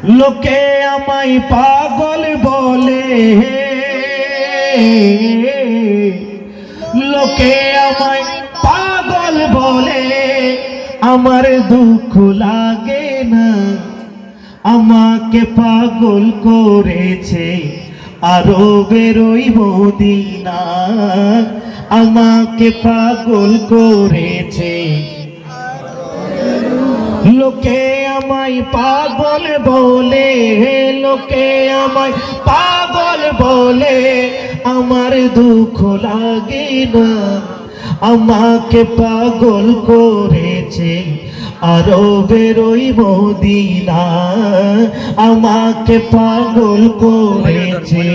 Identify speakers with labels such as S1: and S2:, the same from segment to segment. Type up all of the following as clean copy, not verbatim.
S1: লোকে আমায় পাগল বলে, লোকে আমায় পাগল বলে, আমার দুঃখ লাগে না। আমাকে পাগল করেছে আরবের ওই মদিনা, আমাকে পাগল করেছে। লোকে আমায় পাগল বলে, লোকে আমায় পাগল বলে, আমার দুঃখ লাগে না। আমাকে পাগল করেছে আরবের ওই মদিনা, আমাকে পাগল করেছে।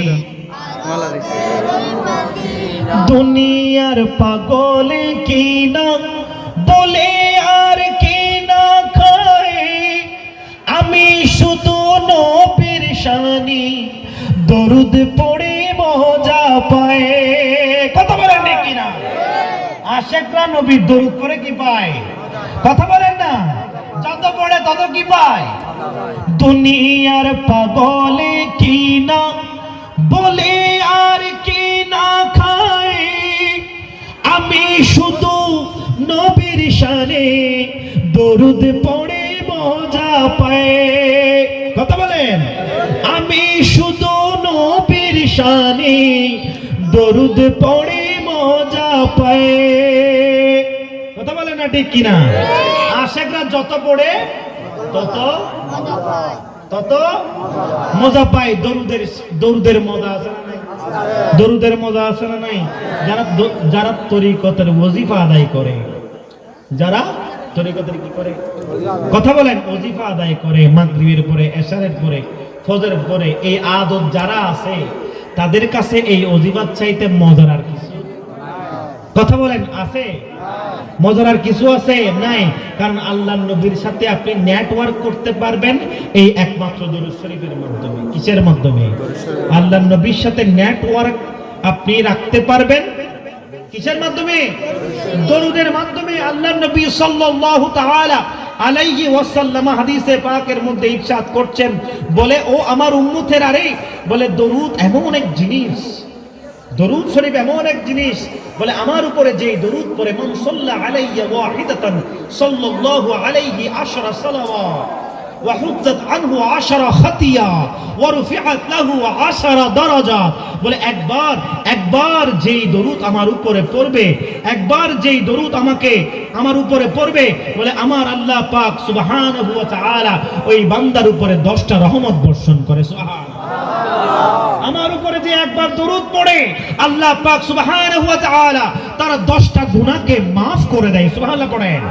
S1: দুনিয়ার পাগলে কি না বলে আর কি না খায়, আমি শুধু নবীর শানি দরুদ পড়ে মজা পায়। কথা বলেন নাকি না? আশিকরা নবীর দরুদ পড়ে কি পায়? কথা বলেন না? যত পড়ে তত কি পায়? দুনিয়ার পাগলে কি না বলে আর কি না খায়, আমি শুধু নবীর শানে দরুদ পড়ে মজা পায়। কথা বলেন? আমি শুধু নবীর শানে দরুদ পড়ে মজা পায়। কথা বলেন না ঠিক কিনা? আশিকরা যত পড়ে তত তত মজা পায়। দরুদের মজা আছে না নাই? দরুদের মজা আছে না নাই? যারা তরিকতের ওজিফা আদায় করে, যারা তরিকতের কি করে? কথা বলেন? ওজিফা আদায় করে, মাগরিবের পরে, এশারের পরে, ফজরের পরে, এই আদত যারা আছে তাদের কাছে এই ওজিফার চাইতে মজার আর কিছু। কথা বলেন? আছে? মজার আর কিছু আছে? নাই। কারণ আল্লাহর নবীর সাথে আপনি নেটওয়ার্ক করতে পারবেন এই একমাত্র দরুদ শরীফের মাধ্যমে। কিসের মাধ্যমে? আল্লাহর নবীর সাথে নেটওয়ার্ক আপনি রাখতে পারবেন কিসের মাধ্যমে? দরুদের মাধ্যমে। আল্লাহর নবী সাল্লাল্লাহু তাআলা আলাইহি ওয়াসাল্লাম হাদিসে পাকের মধ্যে ইরশাদ করছেন, বলে ও আমার উম্মতের, আরে বলে দরুদ এমন এক জিনিস, দরুদ শরীফ এমন এক জিনিস, বলে আমার উপরে যে দরুদ পড়ে, মান সাল্লা আলাইয়া ওয়াহিদাতান সাল্লাল্লাহু আলাইহি আশরা সালাওয়াত ওয়া হুজ্জাত আনহু আশরা খাতিয়া ওয়া রুফিআত লাহু আশরা দারাজা। বলে একবার যেই দরুদ আমার উপরে পড়বে, একবার যেই দরুদ আমার উপরে পড়বে, বলে আমার আল্লাহ পাক সুবহানাহু ওয়া তাআলা ওই বান্দার উপরে 10টা রহমত বর্ষণ করে। সুবহানাল্লাহ। আমার উপরে যে একবার দরুদ পড়ে, আল্লাহ পাক সুবহানাহু ওয়া তাআলা তার 10টা গুনাহকে মাফ করে দেয়। সুবহানাল্লাহ পড়েন।